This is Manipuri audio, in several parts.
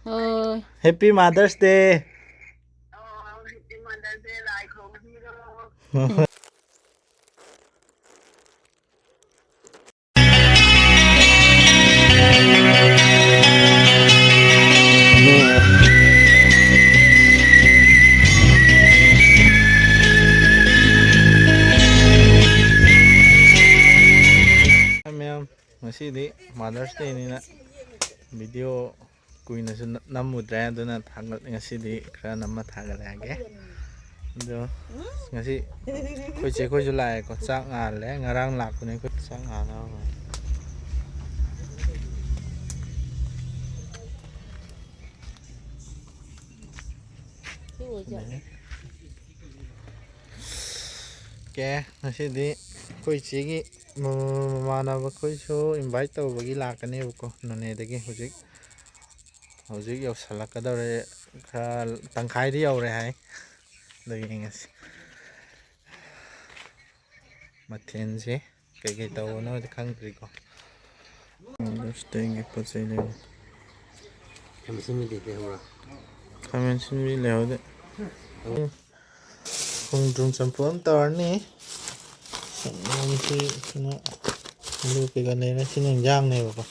Happy Mother's Day. Happy Mother's Day หลายของพี่น้อง Ma'am, ngasi Mother's Day ni na video kuina su namudra aduna thagal ngasi di khara namma thagal age. Do ngasi khoi che khoi ju lai ko chak ngal le ngarang lak ko ne ko chak ngal na. Ke ngasi di khoi che gi manaba khoi su invite tawbagi lakane ko Noney Dagi hojik yausalakadore khara tangkhai di yaure hai lagi ngasi mathen se kai taw no khangri ko understand gi pachai le kamen sin mi le hode khung trung champon tar ni Nam si na lu ke ga ne na sin jang ne ba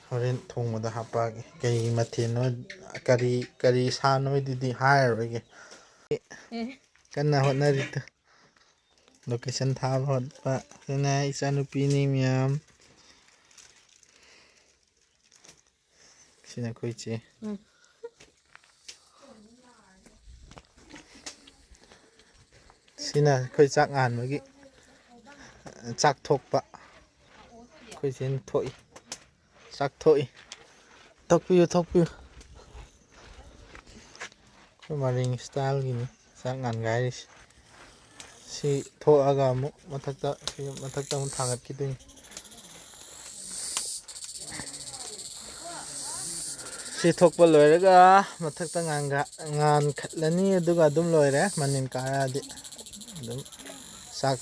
horen thong ma da hapa kai mathen no kari sa no di hai ro ge kanna hotna ri ta location tha hot pa na isa nu pi ni myam sina khoi che sina khoi chak an ma gi chak thok pa khoi chen thoi chak thoi thok pi khoi maring style gi ni chak an gai si thok aga mu mathakta mu thangat ki ding si thokpa loiraga mathakta ngan khatlani aduga adum loire manin kara di adum sak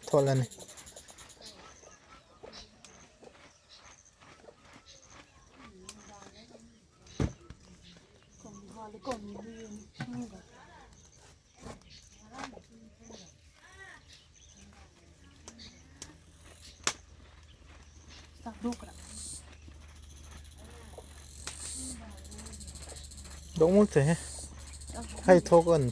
tholani Đúng một thế hay thô con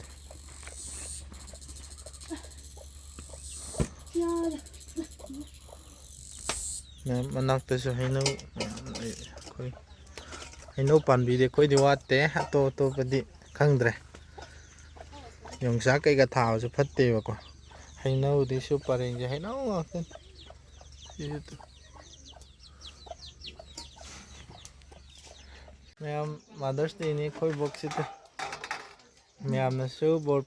nè mà nặng tới số hay nấu pan bì để coi đi qua té to bật đi khăng đấy dùng giá cây cà thảo cho phát tê vào quả hay nấu đi số paring hay nấu ngọt tên Ma'am, Mother's Day ni khoi box ito. Ma'am na su bor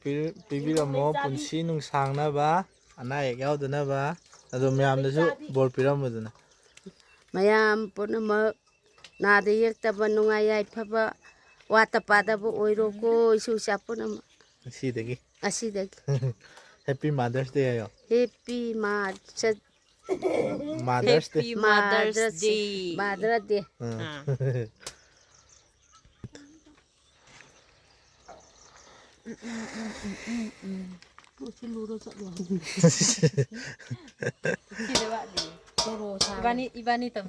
pibira mo punsi nung sang na ba, anay yaw na ba. Ado ma'am na su bor pira mo dun. Mayam po na nadayak taba nungay ay paba wata pada po oiro ko isusa po na Asidagi. Happy Mother's Day ayo. Happy Mother's Day. Mother's Day.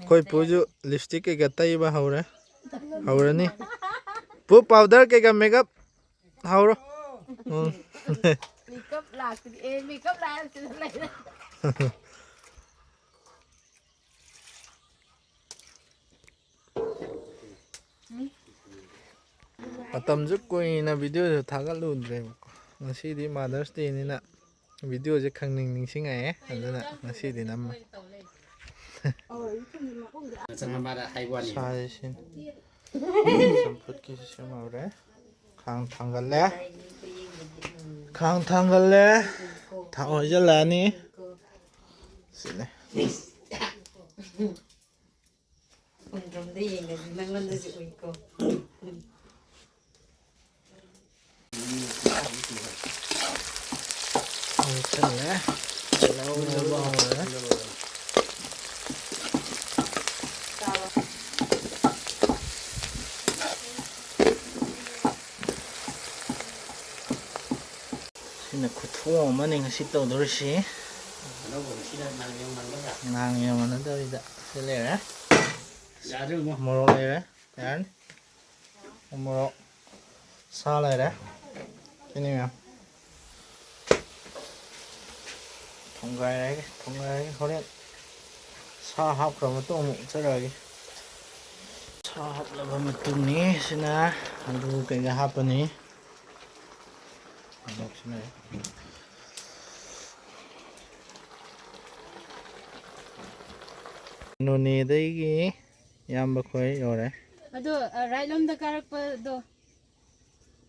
Koi puju lipstick ke gata iba haura ni pu powder ke ga makeup hauro Makeup la Atam ju koi na video thagal lu dre ngasi di Mother's Day ni na video je khangning sing ai aduna ngasi di nam sai sin samput ki semare khang thangal le thang oi jala ni sine sina khuthong amani ngasi tawdorisi nang yang mana dawida selera morok lere yan morok sa lere ini ya thonggai horen sa hapra matong charagi sa haplaba matung ni sina alu kaiga hapani Noney Dagi Eyamba khoi yore. Ado right lomda karakpa do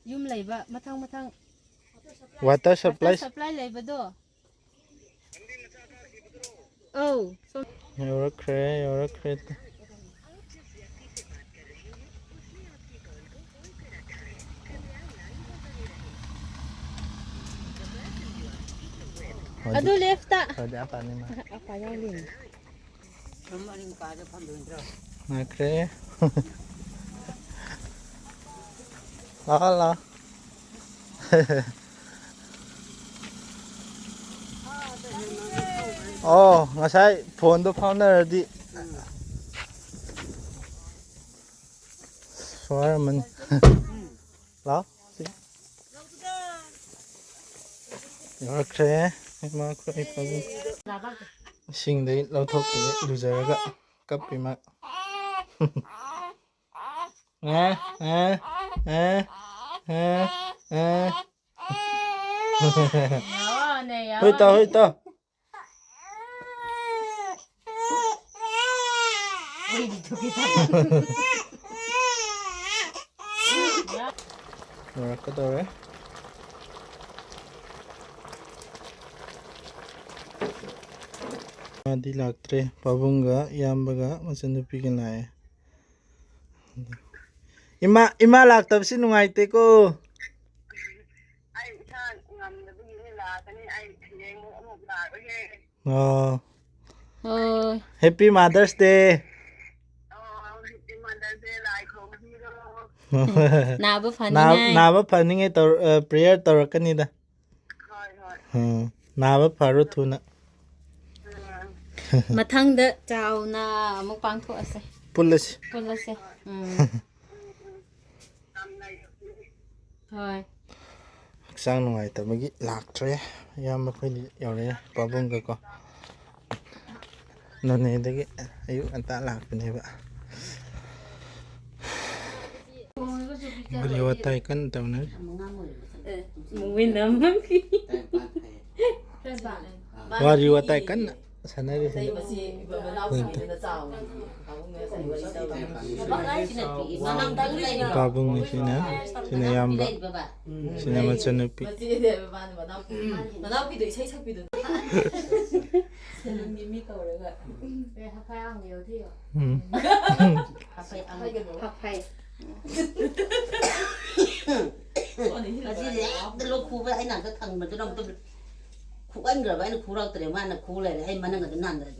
yum leiba mathang Water supply leiba do. Oh, so yore kre. ado left ta. Ada apa ni ma? Apa yang ling? Nakre. Lala. Oh, ngasai phone do founder di. Suara man. Lah. Nakre. Ma khoi pabu. Sing dei lau thok ki luzaraga kapi ma. Hoi ta. Ora ka dore. Adi laktre pabunga Eyambaga machanupi kin lae. Ima laktabsi nungaite ko. ai san ngam da bi ni la tani ai yeng mo mo la ge Oh, Oh, happy Mother's Day. Happy Mother's Day lai khom hi ro na bu phani ngai. Naba phaninge prayer tawrakani da. hoi Naba pharu thuna. Mathang da chao na amuk pang tho ase. Pulasi. Pulase. tam nai Hoi. Sang nungaitabagi laktre Eyamba khoi yore pabunga ko. Noney Dagi ayuk anta lakpani ba. Beri watai kan tawna. Mungkin naman ki. Wari watai kan sanari. Pabung ni sina Eyamba. Sina machanupi. Lo khu với anh nào cái thằng mà tôi đông tôi khu anh rồi vậy nó khu đâu từ mà nó khu này anh mà nó người năn rồi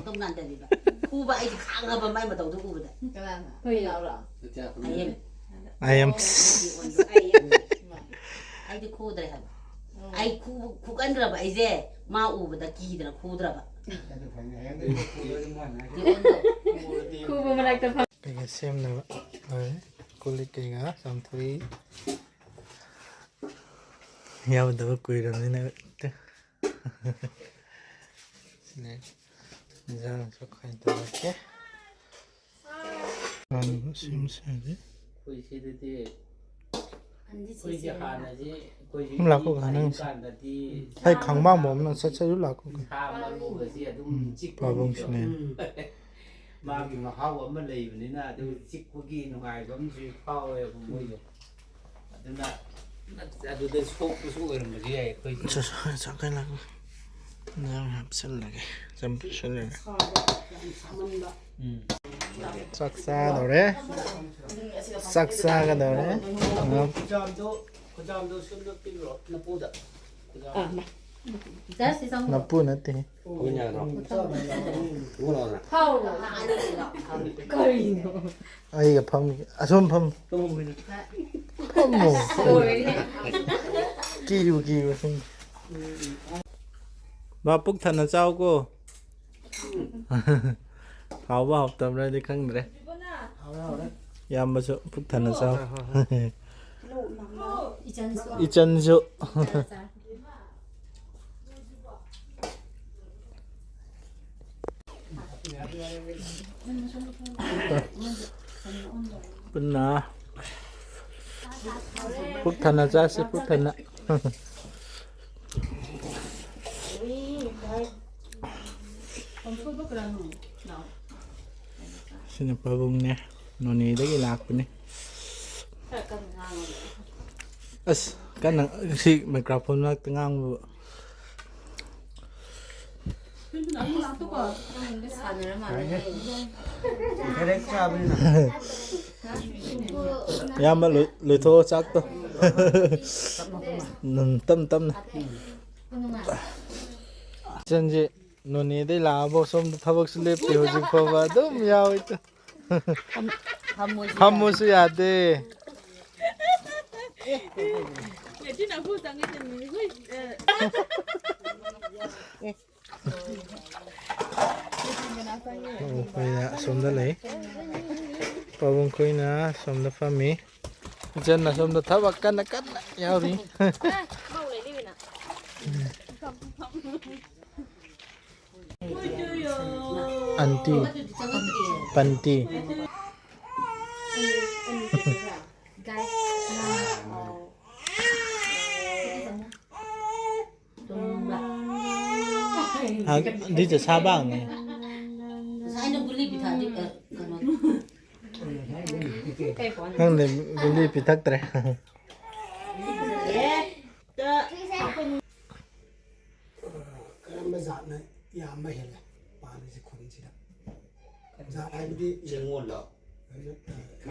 không năn tại vì vậy khu vậy thì khang hơn mà mai mà đầu tôi khu vậy I am anh thì khu đây hả anh khu anh rồi vậy gì mà u vậy kỳ rồi khu rồi vậy Ku bumalak ta phang. kaya same na ba. Kulit kaya samturi. Yaw daw kuiram ni na. Sine. Jang so khain ta ke. Sim sari. Laku kanang hay khangba mom na sacharu laku pabung sine magi mahau ama leibnina adu chikkugi nungai bamji phawe moyo aduna adu de sok oiramji ai khoi chakai laku nang hapsal lage champsal lage saksa dore saksa ga dore kujamdo sunno pilo na puda That's isang napu nate punya ro ngora how. Karino. ai ga pham asom pham pham mo kiu sing Ba puk thana chao ko. Hào học tập ra đi khăn đấy. Eyamba so puk thana chao. Ichan so. Benar. Puk thana cha si puk thana. Sini pabungnya Noney Dagi lakpa ni. As kan si microphone nak tengang bu. Eyamba lui thô chắc to. Tâm tâm na. Chân ji Noney Dagi la bo som thabak slip ti ho jik phawa dum yaw ita. Hamusu yade. Kaya somda lay. Pabung khoi na somda fami. Jan na somda thabak kan yauri. Anti panti. Đi chợ xa bang này. Không để đi bị thắc đấy. Bây giờ này, Eyamba hết rồi, bà này sẽ khốn gì đó. Giờ ai đi Chưa ngon đâu.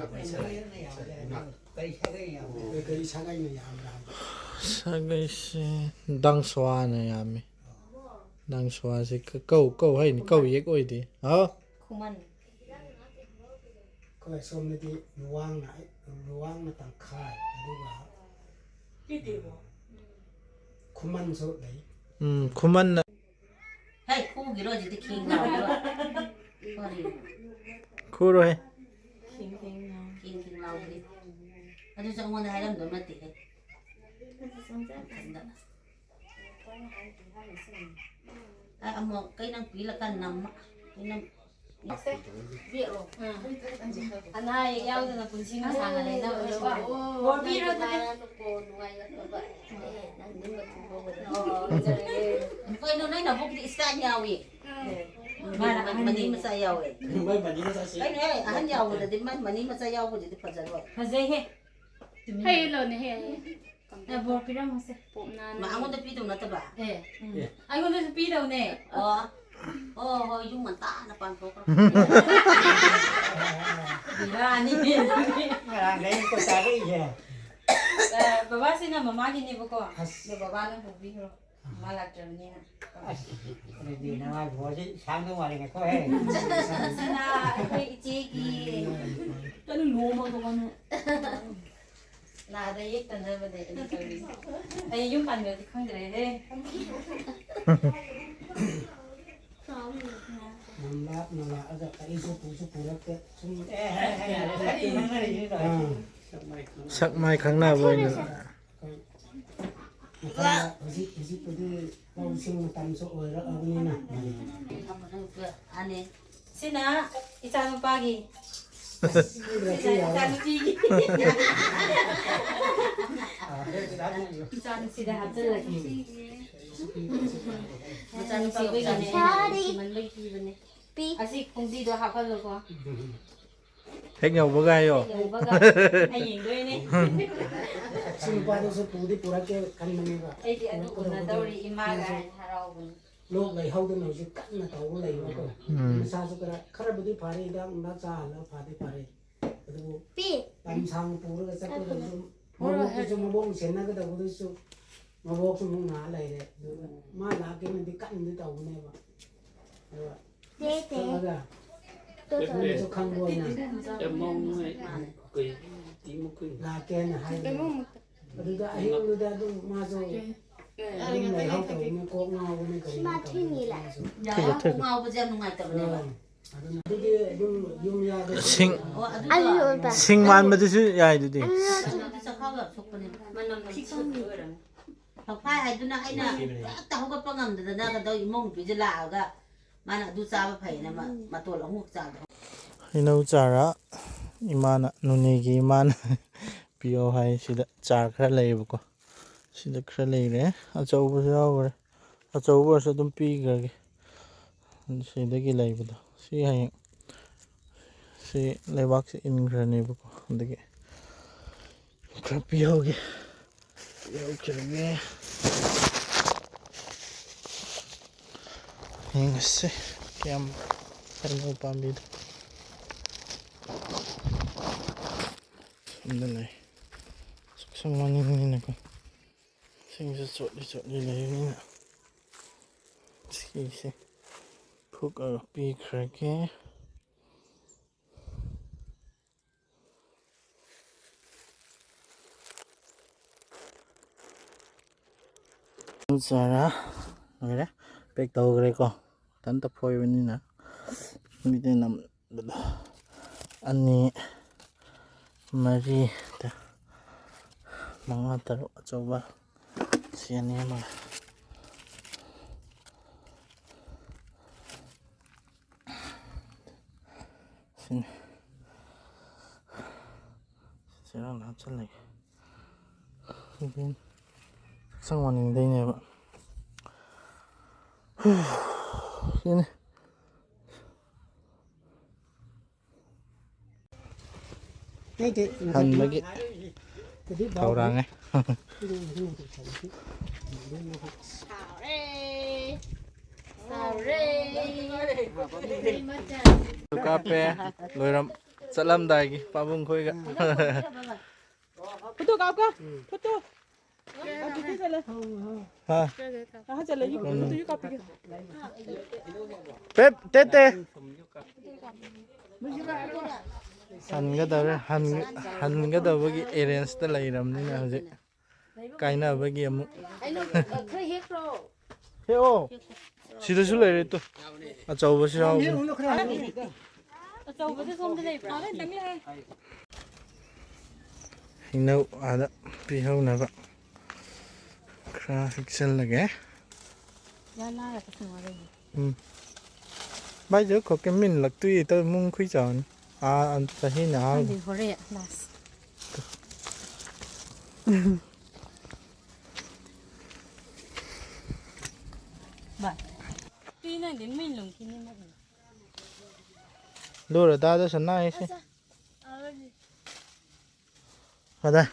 cái sáng anh này Eyamba. Sagai si dang swa na yami. Dang swa si câu hay câu yếc oi đi. Hả? Coi xong này thì nuang nó tăng khai, đúng không? Kuman số đấy. Kuman na. Hey, khu gì đó gì thì kinh nào đó. Khu rồi. Kinh nào đi. Anh cho ông này làm đồ mà tí. Anh mua cái năng phí là căn nằm cái năng anh hai yêu là cũng xin nó sang này đâu rồi ba bốn bi rồi cái nó này là bốc đi xa nhau vậy mà mình đi mà xa nhau vậy cái này anh nhau rồi thì mình đi mà xa nhau rồi thì phải rồi phải dễ hết hay là này hay bốn bi rồi mà sẽ mà anh muốn đi đâu nữa ta bà anh muốn đi đâu nè thôi dung mình ta nó bằng thuốc ra đi Đấy, có sao cái gì? Baba xin là mama gini boko. Để baba nó phục vi rồi. Mà lạc trở nên. Đi nào ai bỏ chứ sáng thứ ngoài này có hết. Xin là cái chị kia. Cái nó lùa mà con. Là đây tận đây để đi chơi. Đây dùng bàn được thì không được đấy. Nó là ở cái số phụ đó cái chúng Sắc mai kháng nào vậy nữa. cái bao sinh tầm số rồi đó ở đây nè. anh ấy Xin à, isan mo pagi. Isan pigi. Isan sida hatu lagi. Isan pigi ni. Mình bây giờ này. Asik kung di do hafal lo ko. Hết nhau bữa gai rồi. Ay nhìn đôi nè. Sinh qua số phụ đi pura cái căn mình vậy. Ay di ano ko na daw ri imaga haraw ko. Lúc này hậu nó sẽ cắt là tàu lấy nó cơ. Sao số cái khara budi phari đang nó cha nó phari phari. Pi. Tam sang pura cái sắc cái nó cái mà bông sen nó cái tàu cái số mà bông số mông ná lấy đấy. Mà lá cái mình đi cắt mình đi tàu này vậy. Thế thế. Tôi cho khăn bôi nè. Em mong này cười tí một cười. Là cái này hay. Cái đó ai hiểu được đó mà rồi. Đinh này không tự nó cố ngao với cái mà thiên nhỉ lại dạ cũng ngao bây giờ nung ngày tập này vậy cái dùng ra cái 싱 anh luôn bà 싱만마드수 야이두디 sao không gặp sụp này mà nó học hai ai tôi nói nè tao không có ngầm từ đó cái đâu mong bị lạ cả mà nó du sao phải này mà tôi là không sao 이노 짜라 이마나 누니기 이마나 비오 하이 시다 짜 khara leibako sida khara leire achaubu yaure achaubu asa dum pi grage sidagi leibado si hay si leibak se in grane bako dagi khara pi hoge yau kirge hingse kiam termo pambid Sandali. Suksang manin ako. Sige sa sotli layo na. Sige. Cook a pig cracky. Sara. Okay. Pek tau gre ko. Tanta phoy wani na. Hindi nam ani mari ta mga taro coba siyan niya mga sin sirang lahat sila again isang morning day niya ba yun hành mấy cái thầu răng ấy cà phê rồi làm salam dagi pabung khoi ga Photo cao cơ. Photo. ha À chả lấy giúp photo giúp copy. pep tete han ga da bagi arrange ta lai ram ni na hoje kaina bagi amu anh nó khơi hết rồi he o sida su lai re to a chau ba sa Châu với cái xong cái này. Đấy đánh lên. hino ada pi ho na ba kra fiction lage Ra la là cái thằng này. bây giờ có cái mình lạc tùy tôi muốn khui chọn anh ta hi nào Anh đi hồi đấy last. Bạn. Tuy này đến mình lùng khi nên mất. đồ rồi ta cho sẵn này xem ở đây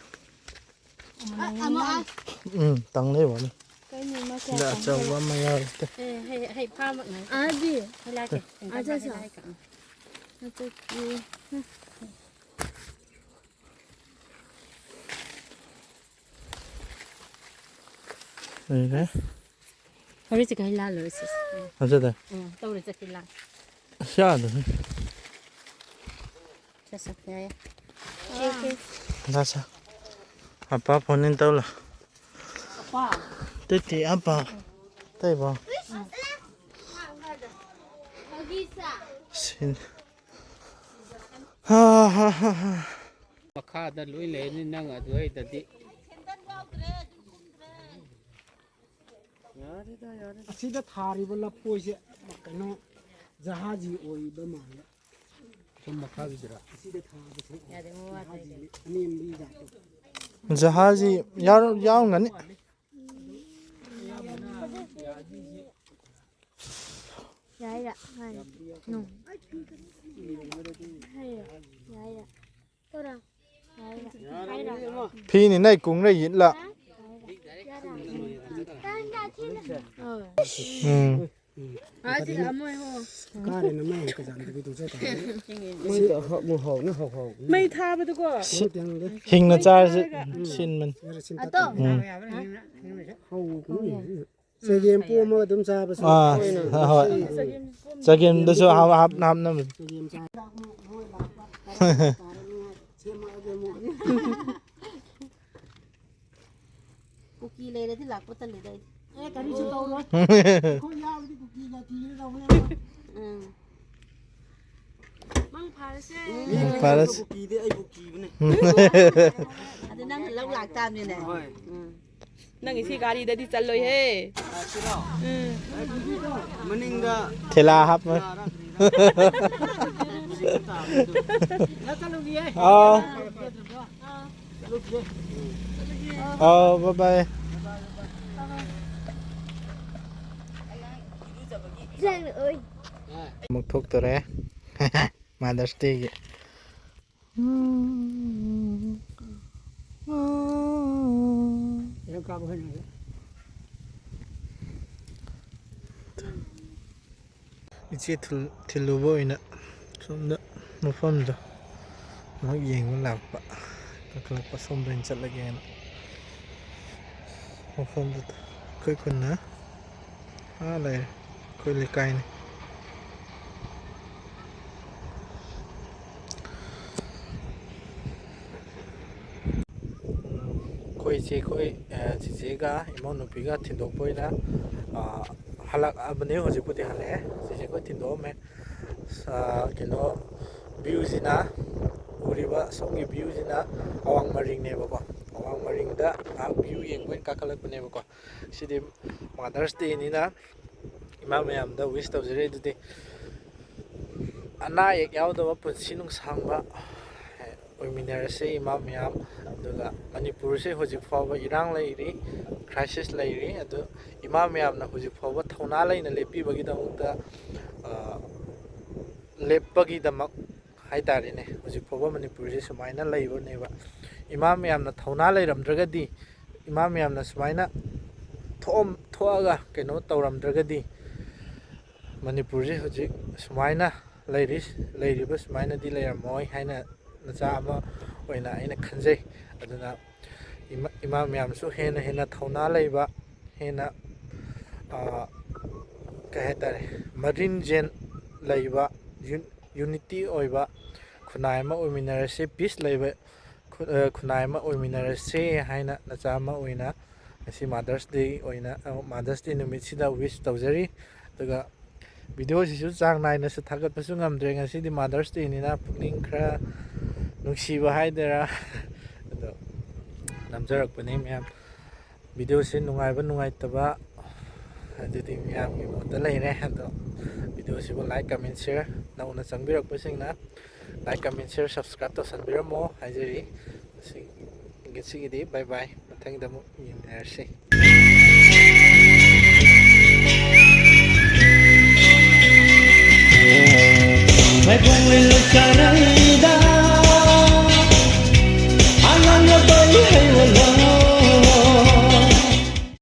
tăng đấy bọn Cái gì mà đã trâu quá mày ơi hay pha mọi người. à gì Hay là cái. à sao sao nó tôi đấy Hồi đấy cái la rồi. ở đây đây Tôi rồi cái la. sao được Chắc sao vậy? ra sao apa phonin tao là Wow. tết thì apa đây bao xin ha ha ha ha ꯃꯈꯥꯗ ꯂꯣꯏ ꯂꯩꯔꯅꯤ ꯅꯪ ꯑꯗꯨꯋꯥꯏꯗꯗꯤ ꯑꯁꯤꯗ ꯊꯥꯔꯤꯕ ꯂꯐꯣꯏꯁꯦ ꯀꯩꯅꯣ ꯖꯍꯥꯖꯤ ꯑꯣꯏꯕ ꯃꯥꯜꯂꯦ ꯁꯨꯝ ꯃꯈꯥꯒꯤꯗꯨꯔꯥ ꯑꯁꯤꯗ ꯊꯥꯕꯁꯦ ꯖꯍꯥꯖꯤ ꯑꯅꯦꯝꯕꯤ ꯖꯥꯠꯇꯣ jahazi yaw ngani Đấy ạ, hay nùng hay ạ, tôi đâu, hay ạ, phi này cũng này diễn lạ À chị ấm ơi hô. Cá này nó may cái dạng cái tụi chơi mấy tờ họ một hậu nó hậu hậu Mày tha với tôi cơ. hình là cha xin mình à tôi, hậu cũng chơi game pua mà tụm sa bớt hỏi chơi game đó số hấp năm năm ꯀꯨꯀꯤ ꯂꯩꯔꯗꯤ ꯂꯥꯛꯄ ꯇꯜꯂꯤꯗ ꯑꯩꯗꯤ ꯀꯔꯤꯁꯨ ꯇꯧꯔꯣꯏ ꯑꯩꯈꯣꯏ ꯌꯥꯎꯔꯗꯤ ꯀꯨꯀꯤꯒ ꯀꯤꯒ ꯇꯧꯕꯅꯦꯕ ꯎꯝ ꯃꯪ ꯐꯥꯔꯁꯦ ꯐꯔꯁ ꯀꯤꯗꯦ ꯑꯩꯕꯨ ꯀꯤꯕꯅꯦ ꯑꯗꯨ ꯅꯪ ꯂꯧ ꯂꯥꯛꯇꯥꯕꯅꯤꯅꯦ ꯅꯪꯒꯤ ꯁꯤ ꯒꯥꯔꯤꯗꯗꯤ ꯆꯠꯂꯣꯏꯍꯦ ꯁꯤꯔꯣ ꯃꯅꯤꯡꯗ ꯊꯦꯂꯥ ꯍꯥꯞꯄ ꯑꯥꯎ ꯑꯥꯎ ꯕꯥꯏ ꯕꯥꯏ ꯑꯃꯨꯛ ꯊꯣꯛꯇꯣꯔꯦ ꯃꯥꯗꯔꯁ ꯗꯦꯒꯤ ꯏꯆꯦ ꯊꯤꯜꯂꯨꯕ ꯑꯣꯏꯅ ꯁꯣꯝꯗ ꯃꯐꯝꯗꯣ ꯑꯃꯨꯛ ꯌꯦꯡꯕ ꯂꯥꯛꯄ ꯀꯥꯈꯠꯂꯛꯄ ꯁꯣꯝꯗ ꯑꯣꯏꯅ ꯆꯠꯂꯒꯦꯅ ꯃꯐꯝꯗꯨꯗ ꯑꯩꯈꯣꯏ ꯈꯨꯟꯅ ꯂꯩꯔꯦ ꯑꯩꯈꯣꯏ ꯂꯩꯀꯥꯏꯅꯤ ꯑꯩꯈꯣꯏ ꯆꯤꯆꯦꯒ ꯏꯃꯧ ꯅꯨꯄꯤꯒ ꯊꯤꯟꯗꯣꯛꯄ ꯑꯣꯏꯅ ꯍꯜꯂꯛꯑꯕꯅꯦ ꯍꯧꯖꯤꯛꯄꯨꯗꯤ ꯍꯜꯂꯛꯑꯦ ꯆꯤꯆꯦ ꯑꯩꯈꯣꯏ ꯊꯤꯟꯗꯣꯛꯑꯝꯃꯦ ꯀꯩꯅꯣ ꯚ꯭ꯌꯨꯁꯤꯅ ꯎꯔꯤꯕ ꯁꯣꯝꯒꯤ ꯚ꯭ꯌꯨꯁꯤꯅ ꯑꯋꯥꯡ ꯃꯔꯤꯡꯅꯦꯕꯀꯣ ꯑꯋꯥꯡ ꯃꯔꯤꯡꯗ ꯉꯥꯏꯍꯥꯛ ꯚ꯭ꯌꯨ ꯌꯦꯡꯕ ꯑꯣꯏꯅ ꯀꯥꯈꯠꯂꯛꯄꯅꯦꯕꯀꯣ ꯁꯤꯗꯤ ꯃꯥꯗꯔꯁ ꯗꯦꯅꯤꯅ ꯏꯃꯥ ꯃꯌꯥꯝꯗ ꯋꯤꯁ ꯇꯧꯖꯔꯤ ꯑꯗꯨꯗꯤ ꯑꯅꯥ ꯑꯌꯦꯛ ꯌꯥꯎꯗꯕ ꯄꯨꯟꯁꯤ ꯅꯨꯡꯁꯥꯡꯕ ꯑꯣꯏꯃꯤꯟꯅꯔꯁꯤ ꯏꯃꯥ ꯃꯌꯥꯝ ꯑꯗꯨꯒ ꯃꯅꯤꯄꯨꯔꯁꯦ ꯍꯧꯖꯤꯛ ꯐꯥꯎꯕ ꯏꯔꯥꯡ ꯂꯩꯔꯤ ꯀ꯭ꯔꯥꯏꯁꯤꯁ ꯂꯩꯔꯤ ꯑꯗꯨ ꯏꯃꯥ ꯃꯌꯥꯝꯅ ꯍꯧꯖꯤꯛ ꯐꯥꯎꯕ ꯊꯧꯅꯥ ꯂꯩꯅ ꯂꯦꯞꯄꯤꯕꯒꯤꯗꯃꯛꯇ ꯂꯦꯞꯄꯒꯤꯗꯃꯛ ꯍꯥꯏꯇꯥꯔꯦꯅꯦ ꯍꯧꯖꯤꯛ ꯐꯥꯎꯕ ꯃꯅꯤꯄꯨꯔꯁꯦ ꯁꯨꯃꯥꯏꯅ ꯂꯩꯕꯅꯦꯕ ꯏꯃꯥ ꯃꯌꯥꯝꯅ ꯊꯧꯅꯥ ꯂꯩꯔꯝꯗ꯭ꯔꯒꯗꯤ ꯏꯃꯥ ꯃꯌꯥꯝꯅ ꯁꯨꯃꯥꯏꯅ ꯊꯣꯛꯑꯒ ꯀꯩꯅꯣ ꯇꯧꯔꯝꯗ꯭ꯔꯒꯗꯤ ꯃꯅꯤꯄꯨꯔꯁꯦ ꯍꯧꯖꯤꯛ ꯁꯨꯃꯥꯏꯅ ꯂꯩꯔꯤꯕ ꯁꯨꯃꯥꯏꯅꯗꯤ ꯂꯩꯔꯝꯃꯣꯏ ꯍꯥꯏꯅ ꯃꯆꯥ ꯑꯃ ꯑꯣꯏꯅ ꯑꯩꯅ ꯈꯟꯖꯩ ꯑꯗꯨꯅ ꯏꯃꯥ ꯃꯌꯥꯝꯁꯨ ꯍꯦꯟꯅ ꯊꯧꯅꯥ ꯂꯩꯕ ꯍꯦꯟꯅ ꯀꯩ ꯍꯥꯏꯇꯥꯔꯦ ꯃꯔꯤꯟꯖꯦꯟ ꯂꯩꯕ ꯌꯨꯅꯤꯇꯤ ꯑꯣꯏꯕ ꯈꯨꯟꯅꯥꯏ ꯑꯃ ꯑꯣꯏꯃꯤꯟꯅꯔꯁꯤ ꯄꯤꯁ ꯂꯩꯕ ꯈꯨꯟꯅꯥꯏ ꯑꯃ ꯑꯣꯏꯃꯤꯟꯅꯔꯁꯤ ꯍꯥꯏꯅ ꯅꯆꯥ ꯑꯃ ꯑꯣꯏꯅ ꯉꯁꯤ ꯃꯥꯗꯔꯁ ꯗꯦ ꯅꯨꯃꯤꯠꯁꯤꯗ ꯋꯤꯁ ꯇꯧꯖꯔꯤ ꯑꯗꯨꯒ ꯚꯤꯗꯤꯑꯣꯁꯤꯁꯨ ꯆꯥꯡ ꯅꯥꯏꯅꯁꯨ ꯊꯥꯒꯠꯄꯁꯨ ꯉꯝꯗ꯭ꯔꯦ ꯉꯁꯤꯗꯤ ꯃꯥꯗꯔꯁ ꯗꯦꯅꯤꯅ ꯄꯨꯛꯅꯤꯡꯈꯔ ꯅꯨꯡꯁꯤꯕ ꯍꯥꯏꯗꯣꯏꯔꯥ ꯑꯗꯣ ꯅꯝꯖꯔꯛꯄꯅꯤ ꯃꯌꯥꯝ ꯚꯤꯗꯤꯑꯣꯁꯤ ꯅꯨꯡꯉꯥꯏꯕ ꯅꯨꯡꯉꯥꯏꯇꯕ ꯑꯗꯨꯗꯤ ꯃꯌꯥꯝꯒꯤ ꯃꯣꯠꯇ ꯂꯩꯔꯦ ꯑꯗꯣ ꯚꯤꯗꯤꯑꯣꯁꯤꯕꯨ ꯂꯥꯏꯛ ꯀꯃꯦꯟ ꯁꯤꯌꯔ ꯅꯧꯅ ꯆꯪꯕꯤꯔꯛꯄꯁꯤꯡꯅ ꯂꯥꯏꯛ ꯀꯃꯦꯟ ꯁꯤꯌꯔ ꯁꯕꯁꯀ꯭ꯔꯥꯏꯕ ꯇꯧꯁꯟꯕꯤꯔꯝꯃꯣ ꯍꯥꯏꯖꯔꯤ ꯉꯁꯤꯒꯤꯗꯤ ꯕꯥꯏ ꯕꯥꯏ ꯃꯊꯪꯗ ꯑꯃꯨꯛ ꯌꯦꯡꯅꯔꯁꯤ मैं घूम लुचारदा